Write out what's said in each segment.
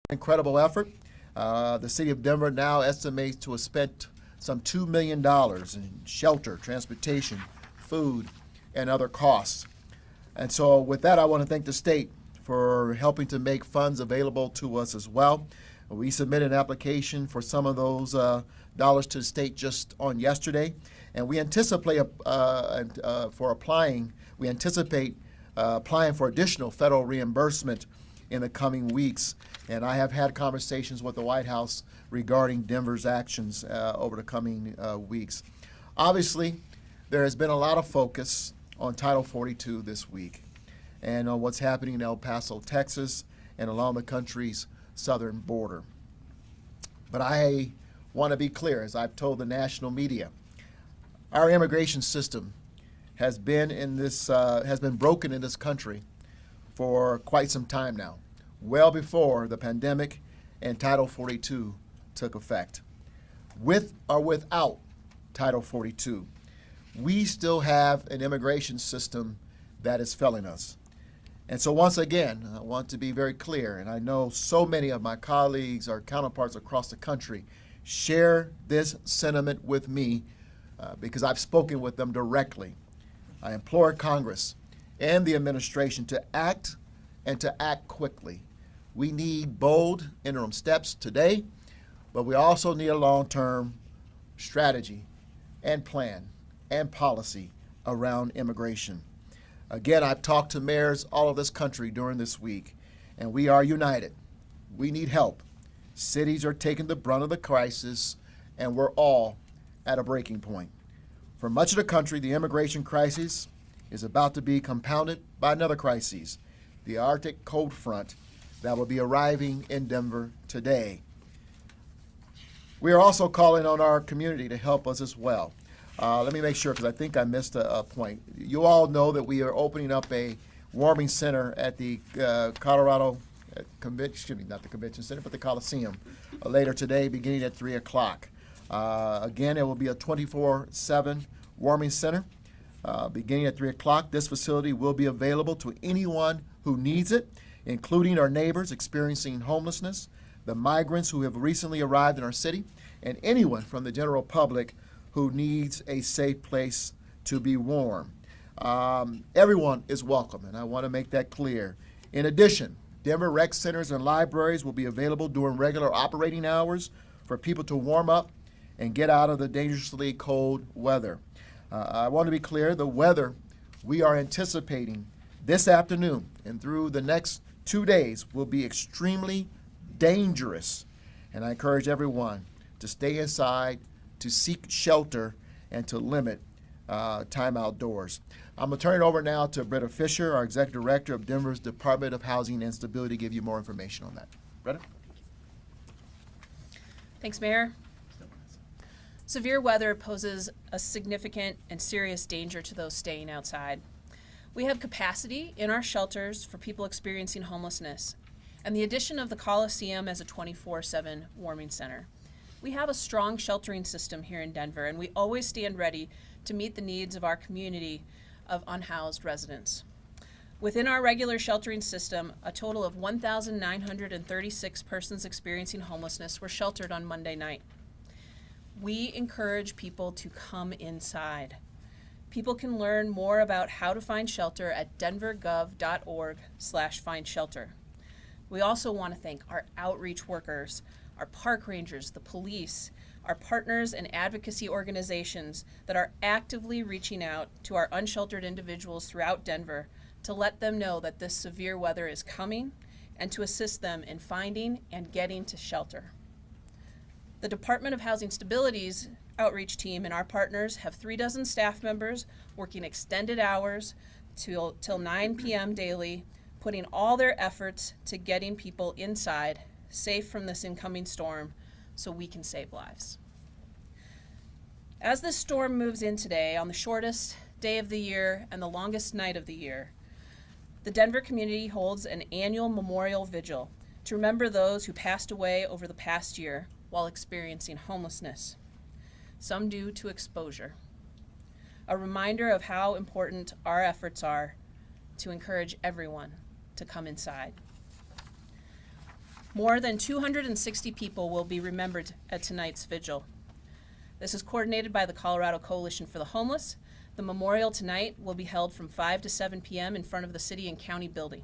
incredible effort. The city of Denver now estimates to have spent some $2 million in shelter, transportation, food, and other costs. And so with that, I want to thank the state for helping to make funds available to us as well. We submitted an application for some of those dollars to the state just on yesterday, and we anticipate applying for additional federal reimbursement in the coming weeks. And I have had conversations with the White House regarding Denver's actions over the coming weeks. Obviously, there has been a lot of focus on Title 42 this week and on what's happening in El Paso, Texas, and along the country's southern border. But I want to be clear, as I've told the national media, our immigration system has been broken in this country for quite some time now, well before the pandemic and Title 42 took effect. With or without Title 42, we still have an immigration system that is failing us. And so once again, I want to be very clear, and I know so many of my colleagues, our counterparts across the country, share this sentiment with me because I've spoken with them directly. I implore Congress and the administration to act and to act quickly. We need bold interim steps today, but we also need a long-term strategy and plan and policy around immigration. Again, I've talked to mayors all of this country during this week, and we are united. We need help. Cities are taking the brunt of the crisis, and we're all at a breaking point. For much of the country, the immigration crisis is about to be compounded by another crisis, the Arctic cold front that will be arriving in Denver today. We are also calling on our community to help us as well. Let me make sure, because I think I missed a point. You all know that we are opening up a warming center at the Colorado not the Convention Center, but the Coliseum later today, beginning at 3 o'clock. Again, it will be a 24/7 warming center beginning at 3 o'clock. This facility will be available to anyone who needs it, including our neighbors experiencing homelessness, the migrants who have recently arrived in our city, and anyone from the general public who needs a safe place to be warm. Everyone is welcome, and I want to make that clear. In addition, Denver rec centers and libraries will be available during regular operating hours for people to warm up and get out of the dangerously cold weather. I want to be clear, the weather we are anticipating this afternoon and through the next 2 days will be extremely dangerous, and I encourage everyone to stay inside, to seek shelter, and to limit time outdoors. I'm going to turn it over now to Britta Fisher, our Executive Director of Denver's Department of Housing and Stability, to give you more information on that. Britta? Thanks, Mayor. Severe weather poses a significant and serious danger to those staying outside. We have capacity in our shelters for people experiencing homelessness, and the addition of the Coliseum as a 24/7 warming center. We have a strong sheltering system here in Denver, and we always stand ready to meet the needs of our community of unhoused residents. Within our regular sheltering system, a total of 1,936 persons experiencing homelessness were sheltered on Monday night. We encourage people to come inside. People can learn more about how to find shelter at denvergov.org/findshelter. We also want to thank our outreach workers, our park rangers, the police, our partners and advocacy organizations that are actively reaching out to our unsheltered individuals throughout Denver to let them know that this severe weather is coming and to assist them in finding and getting to shelter. The Department of Housing Stability's outreach team and our partners have 36 staff members working extended hours till 9 p.m. daily, putting all their efforts to getting people inside, safe from this incoming storm, so we can save lives. As this storm moves in today, on the shortest day of the year and the longest night of the year, the Denver community holds an annual memorial vigil to remember those who passed away over the past year while experiencing homelessness, some due to exposure. A reminder of how important our efforts are to encourage everyone to come inside. More than 260 people will be remembered at tonight's vigil. This is coordinated by the Colorado Coalition for the Homeless. The memorial tonight will be held from 5 to 7 p.m. in front of the city and county building.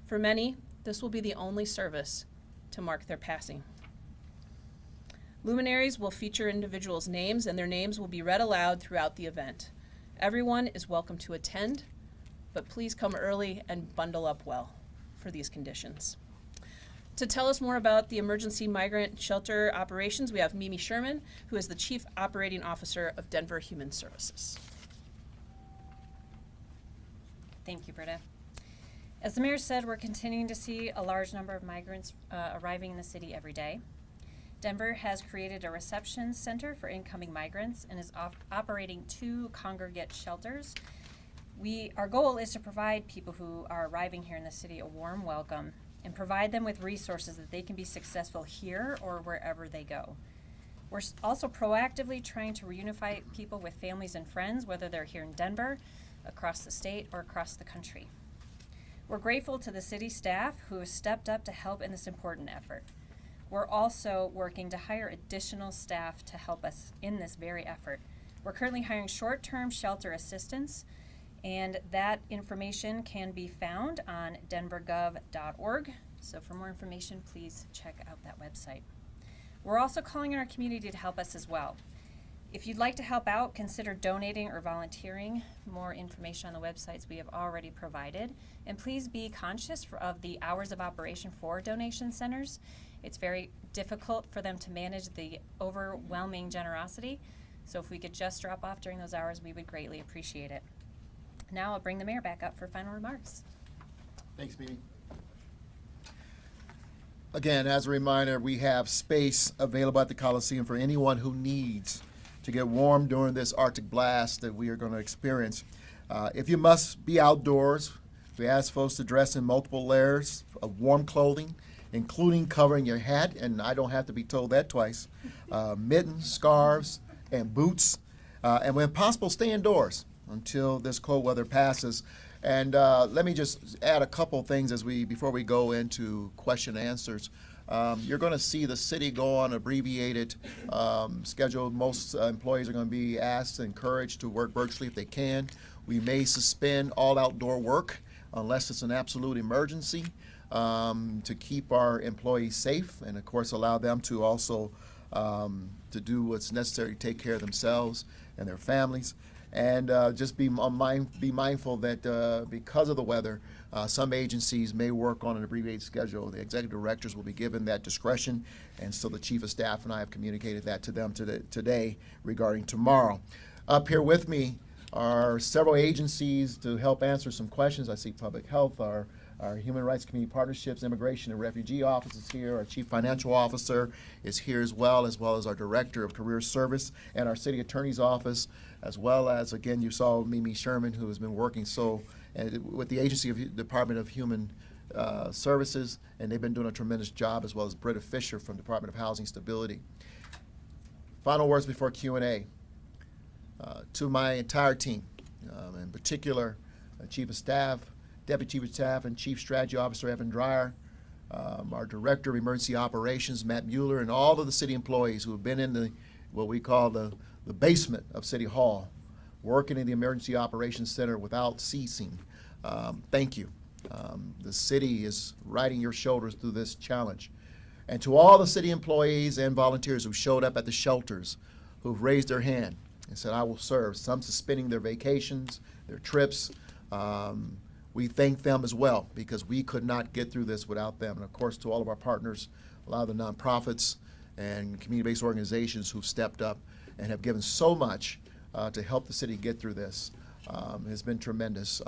For many, this will be the only service to mark their passing. Luminaries will feature individuals' names, and their names will be read aloud throughout the event. Everyone is welcome to attend, but please come early and bundle up well for these conditions. To tell us more about the emergency migrant shelter operations, we have Mimi Sherman, who is the Chief Operating Officer of Denver Human Services. Thank you, Britta. As the mayor said, we're continuing to see a large number of migrants arriving in the city every day. Denver has created a reception center for incoming migrants and is operating 2 congregate shelters. Our goal is to provide people who are arriving here in the city a warm welcome and provide them with resources that they can be successful here or wherever they go. We're also proactively trying to reunify people with families and friends, whether they're here in Denver, across the state, or across the country. We're grateful to the city staff who have stepped up to help in this important effort. We're also working to hire additional staff to help us in this very effort. We're currently hiring short-term shelter assistants, and that information can be found on denvergov.org. So for more information, please check out that website. We're also calling on our community to help us as well. If you'd like to help out, consider donating or volunteering. More information on the websites we have already provided. And please be conscious of the hours of operation for donation centers. It's very difficult for them to manage the overwhelming generosity. So if we could just drop off during those hours, we would greatly appreciate it. Now I'll bring the mayor back up for final remarks. Thanks, Mimi. Again, as a reminder, we have space available at the Coliseum for anyone who needs to get warm during this Arctic blast that we are going to experience. If you must be outdoors, we ask folks to dress in multiple layers of warm clothing, including covering your hat, and I don't have to be told that twice, mittens, scarves, and boots, and when possible, stay indoors until this cold weather passes. And let me just add a couple things before we go into question and answers. You're going to see the city go on abbreviated schedule. Most employees are going to be asked and encouraged to work virtually if they can. We may suspend all outdoor work unless it's an absolute emergency to keep our employees safe, and of course allow them to also to do what's necessary to take care of themselves and their families. And just be mindful that because of the weather, some agencies may work on an abbreviated schedule. The executive directors will be given that discretion, and so the chief of staff and I have communicated that to them today regarding tomorrow. Up here with me are several agencies to help answer some questions. I see Public Health, our Human Rights Community Partnerships, Immigration and Refugee Office is here. Our Chief Financial Officer is here as well as our Director of Career Service and our City Attorney's Office, as well as, again, you saw Mimi Sherman, who has been working with the agency of Department of Human Services, and they've been doing a tremendous job, as well as Britta Fisher from Department of Housing Stability. Final words before Q&A. To my entire team, in particular, Chief of Staff, Deputy Chief of Staff, and Chief Strategy Officer Evan Dreyer, our Director of Emergency Operations, Matt Mueller, and all of the city employees who have been in what we call the basement of City Hall, working in the Emergency Operations Center without ceasing. Thank you. The city is riding your shoulders through this challenge. And to all the city employees and volunteers who showed up at the shelters, who've raised their hand and said, I will serve, some suspending their vacations, their trips, we thank them as well, because we could not get through this without them. And of course, to all of our partners, a lot of the nonprofits and community-based organizations who've stepped up and have given so much to help the city get through this. Has been tremendous.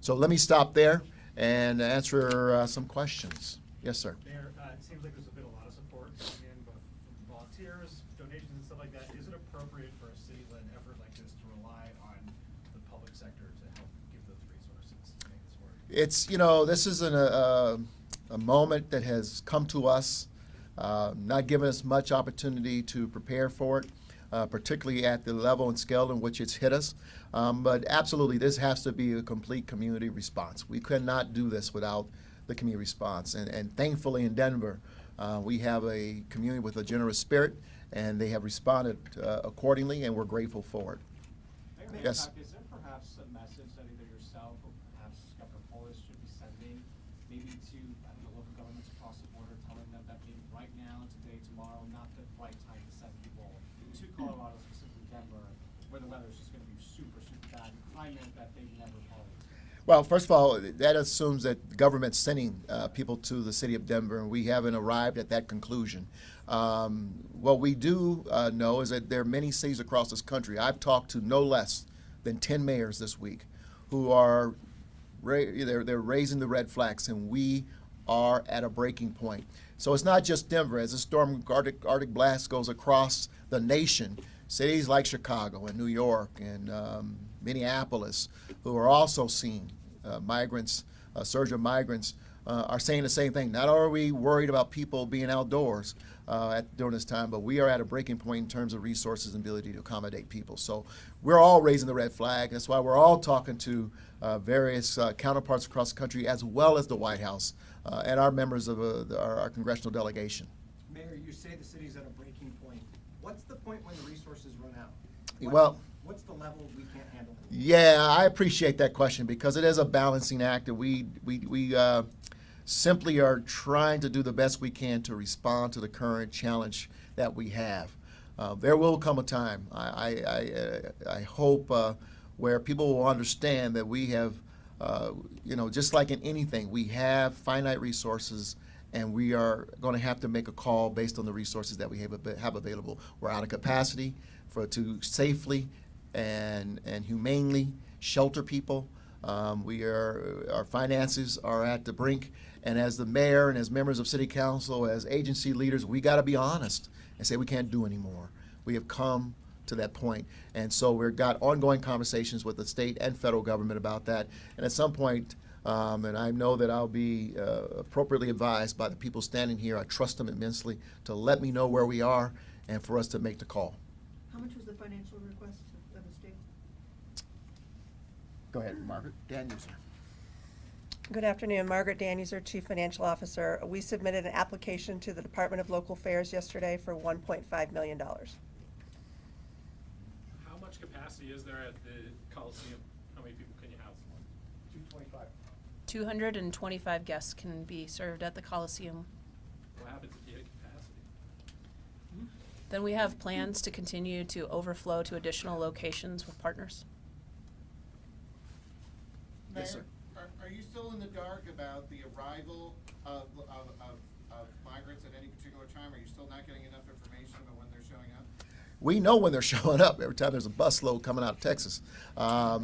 So let me stop there and answer some questions. Yes, sir. Mayor, it seems like there's been a lot of support coming in, both from volunteers, donations, and stuff like that. Is it appropriate for a city-led effort like this to rely on the public sector to help give those resources to make this work? It's, this is a moment that has come to us, not given us much opportunity to prepare for it, particularly at the level and scale in which it's hit us. But absolutely, this has to be a complete community response. We cannot do this without the community response. And thankfully in Denver, we have a community with a generous spirit, and they have responded accordingly, and we're grateful for it. Mayor Yes. Hancock, is there perhaps a message that either yourself or perhaps Governor Polis should be sending, maybe to, I don't know, local governments across the border, telling them that maybe right now, today, tomorrow, not the right time to send people to Colorado, specifically Denver, where the weather is just gonna be super, super bad, and climate that they've never followed? Well, first of all, that assumes that the government's sending people to the city of Denver, and we haven't arrived at that conclusion. What we do know is that there are many cities across this country. I've talked to no less than 10 mayors this week who are they're raising the red flags, and we are at a breaking point. So it's not just Denver. As the storm Arctic blast goes across the nation, cities like Chicago and New York and Minneapolis, who are also seeing migrants, a surge of migrants, are saying the same thing. Not only are we worried about people being outdoors during this time, but we are at a breaking point in terms of resources and ability to accommodate people. So we're all raising the red flag. That's why we're all talking to various counterparts across the country, as well as the White House and our members of our congressional delegation. Mayor, you say the city's at a breaking point. What's the point when the resources run out? Well, What's the level we can't handle? yeah, I appreciate that question because it is a balancing act, and we simply are trying to do the best we can to respond to the current challenge that we have. There will come a time, I hope, where people will understand that we have, just like in anything, we have finite resources, and we are going to have to make a call based on the resources that we have available. We're out of capacity to safely and humanely shelter people. Our finances are at the brink, and as the mayor and as members of city council, as agency leaders, we got to be honest and say we can't do anymore. We have come to that point, and so we've got ongoing conversations with the state and federal government about that. And at some point, and I know that I'll be appropriately advised by the people standing here. I trust them immensely to let me know where we are and for us to make the call. How much was the financial request of the state? Go ahead, Margaret. Daniels. Good afternoon, Margaret Danuser, Chief Financial Officer. We submitted an application to the Department of Local Affairs yesterday for $1.5 million. How much capacity is there at the Coliseum? How many people can you house? 225. 225 guests can be served at the Coliseum. What happens if you hit capacity? Then we have plans to continue to overflow to additional locations with partners. Yes, sir. Are you still in the dark about the arrival of migrants at any particular time? Are you still not getting enough information about when they're showing up? We know when they're showing up every time there's a busload coming out of Texas. But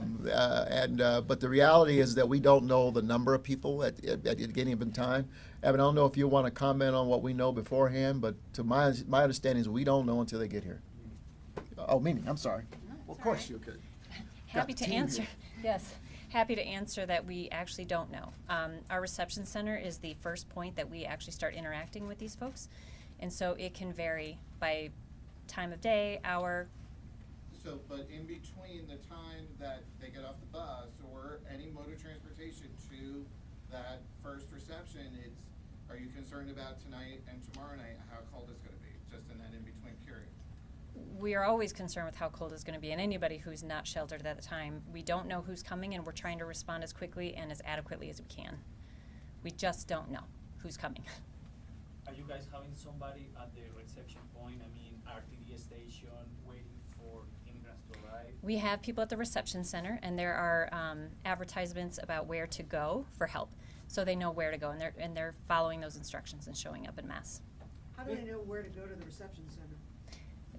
the reality is that we don't know the number of people at any given time. Evan, I don't know if you want to comment on what we know beforehand, but to my understanding is we don't know until they get here. Oh, Mimi, I'm sorry. Well, of course you could. Happy Got to the team answer. here. Yes, happy to answer that we actually don't know. Our reception center is the first point that we actually start interacting with these folks, and so it can vary by time of day, hour. So, but in between the time that they get off the bus or any mode of transportation to that first reception, are you concerned about tonight and tomorrow night, how cold it's gonna be, just in that in-between period? We are always concerned with how cold it's going to be, and anybody who's not sheltered at the time. We don't know who's coming, and we're trying to respond as quickly and as adequately as we can. We just don't know who's coming. Are you guys having somebody at the reception point, RTD station, waiting for immigrants to arrive? We have people at the reception center, and there are advertisements about where to go for help, so they know where to go, and they're following those instructions and showing up en masse. How do they know where to go to the reception center?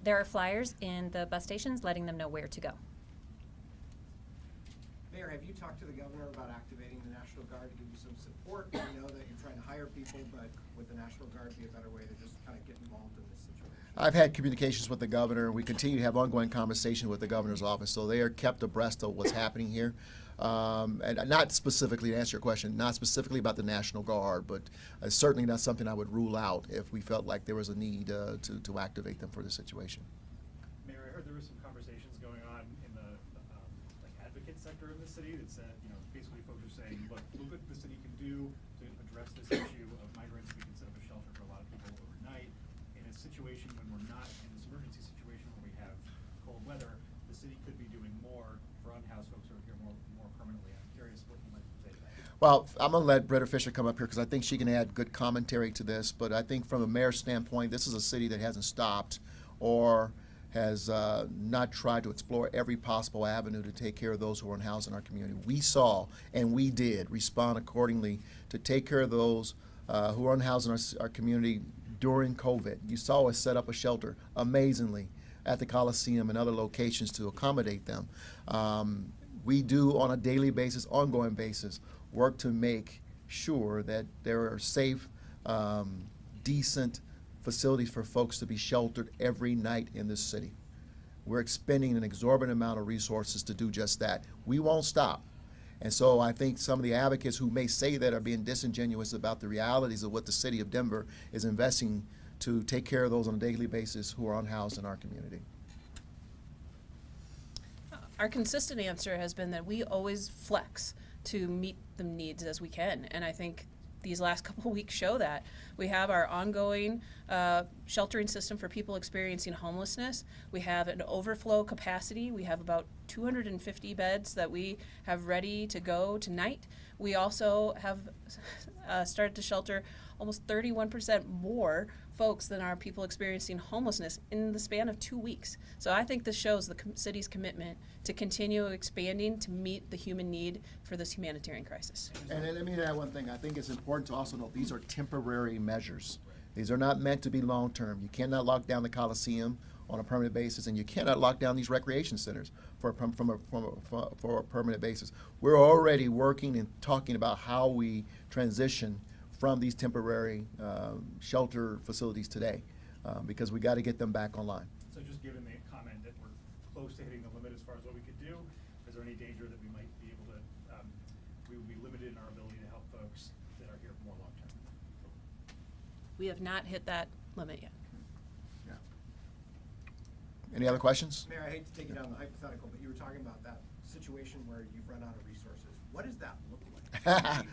There are flyers in the bus stations letting them know where to go. Mayor, have you talked to the governor about activating the National Guard to give you some support? We know that you're trying to hire people, but would the National Guard be a better way to just kind of get involved in this situation? I've had communications with the governor, and we continue to have ongoing conversation with the governor's office, so they are kept abreast of what's happening here. And not specifically, to answer your question, not specifically about the National Guard, but certainly not something I would rule out if we felt like there was a need to activate them for the situation. Mayor, I heard there was some conversations going on in the advocate sector of the city that said, basically folks are saying, look what the city can do to address Well, I'm going to let Britta Fisher come up here because I think she can add good commentary to this. But I think from a mayor's standpoint, this is a city that hasn't stopped or has not tried to explore every possible avenue to take care of those who are unhoused in our community. We saw and we did respond accordingly to take care of those who are unhoused in our community during COVID. You saw us set up a shelter amazingly at the Coliseum and other locations to accommodate them. We do on a daily basis, ongoing basis, work to make sure that there are safe, decent facilities for folks to be sheltered every night in this city. We're expending an exorbitant amount of resources to do just that. We won't stop. And so I think some of the advocates who may say that are being disingenuous about the realities of what the city of Denver is investing to take care of those on a daily basis who are unhoused in our community. Our consistent answer has been that we always flex to meet the needs as we can, and I think these last couple of weeks show that. We have our ongoing sheltering system for people experiencing homelessness. We have an overflow capacity. We have about 250 beds that we have ready to go tonight. We also have started to shelter almost 31% more folks than our people experiencing homelessness in the span of 2 weeks. So I think this shows the city's commitment to continue expanding to meet the human need for this humanitarian crisis. And then let me add one thing. I think it's important to also note these are temporary measures. These are not meant to be long-term. You cannot lock down the Coliseum on a permanent basis, and you cannot lock down these recreation centers for a permanent basis. We're already working and talking about how we transition from these temporary shelter facilities today, because we got to get them back online. So just given the comment that we're close to hitting the limit as far as what we could do, is there any danger that we might be able to, we would be limited in our ability to help folks that are here more long term? We have not hit that limit yet. Yeah. Any other questions? Mayor, I hate to take you down the hypothetical, but you were talking about that situation where you've run out of resources. What does that look like?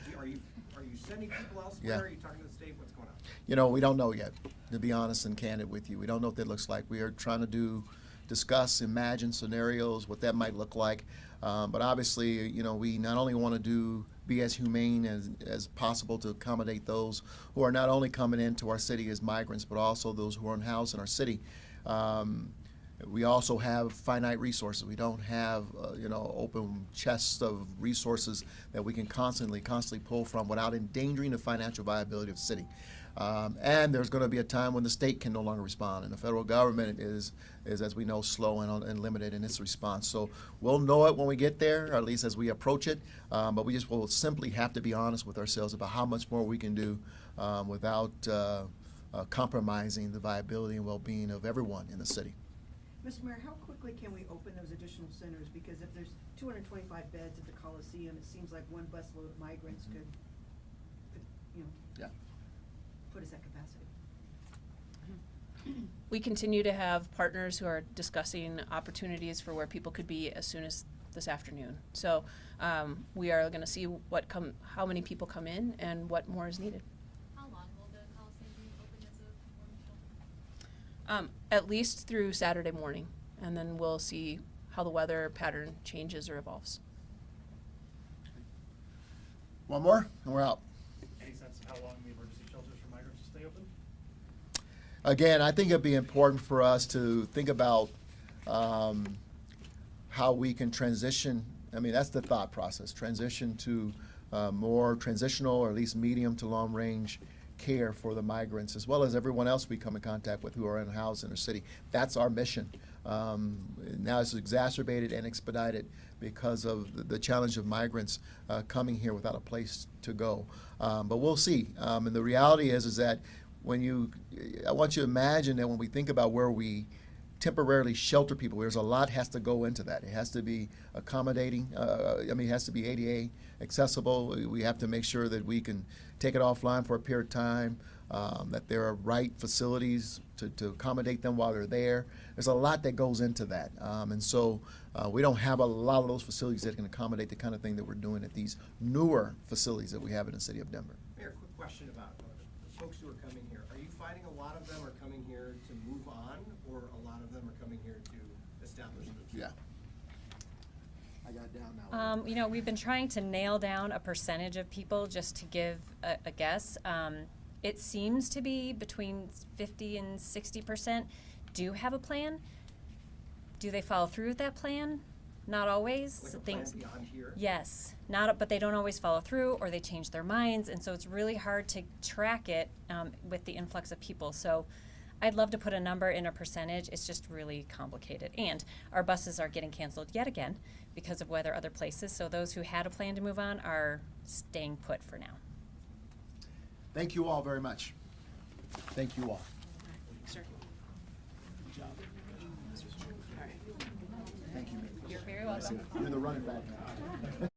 Are you sending people elsewhere? Yeah. Are you talking to the state? What's going on? You know, we don't know yet, to be honest and candid with you. We don't know what that looks like. We are trying to discuss, imagine scenarios, what that might look like. But obviously, you know, we not only want to be as humane as possible to accommodate those who are not only coming into our city as migrants, but also those who are unhoused in our city. We also have finite resources. We don't have, open chests of resources that we can constantly pull from without endangering the financial viability of the city. And there's going to be a time when the state can no longer respond, and the federal government is as we know, slow and limited in its response. So we'll know it when we get there, or at least as we approach it. But we just will simply have to be honest with ourselves about how much more we can do without compromising the viability and well-being of everyone in the city. Mr. Mayor, how quickly can we open those additional centers? Because if there's 225 beds at the Coliseum, it seems like one busload of migrants could Yeah. put us at capacity. We continue to have partners who are discussing opportunities for where people could be as soon as this afternoon. So we are going to see how many people come in and what more is needed. How long will the Coliseum be open as a warm shelter? At least through Saturday morning, and then we'll see how the weather pattern changes or evolves. One more, and we're out. Any sense of how long the emergency shelters for migrants will stay open? Again, I think it'd be important for us to think about how we can transition. I mean, that's the thought process, transition to more transitional or at least medium to long range care for the migrants, as well as everyone else we come in contact with who are unhoused in our city. That's our mission. Now it's exacerbated and expedited because of the challenge of migrants coming here without a place to go. But we'll see. And the reality is that I want you to imagine that when we think about where we temporarily shelter people, there's a lot has to go into that. It has to be accommodating. It has to be ADA accessible. We have to make sure that we can take it offline for a period of time, that there are right facilities to accommodate them while they're there. There's a lot that goes into that. And so we don't have a lot of those facilities that can accommodate the kind of thing that we're doing at these newer facilities that we have in the city of Denver. Mayor, quick question about the folks who are coming here. Are you finding a lot of them are coming here to move on, or a lot of them are coming here to establish themselves? Yeah. I got down now. You know, we've been trying to nail down a percentage of people just to give a guess. It seems to be between 50 and 60% do have a plan. Do they follow through with that plan? Not always. Like a plan beyond here? Yes, but they don't always follow through, or they change their minds, and so it's really hard to track it with the influx of people. So I'd love to put a number in a percentage. It's just really complicated. And our buses are getting canceled yet again because of weather other places. So those who had a plan to move on are staying put for now. Thank you all very much. Thank you all. Sir. Good job. All right. Thank you. You're very welcome. You're the running back now.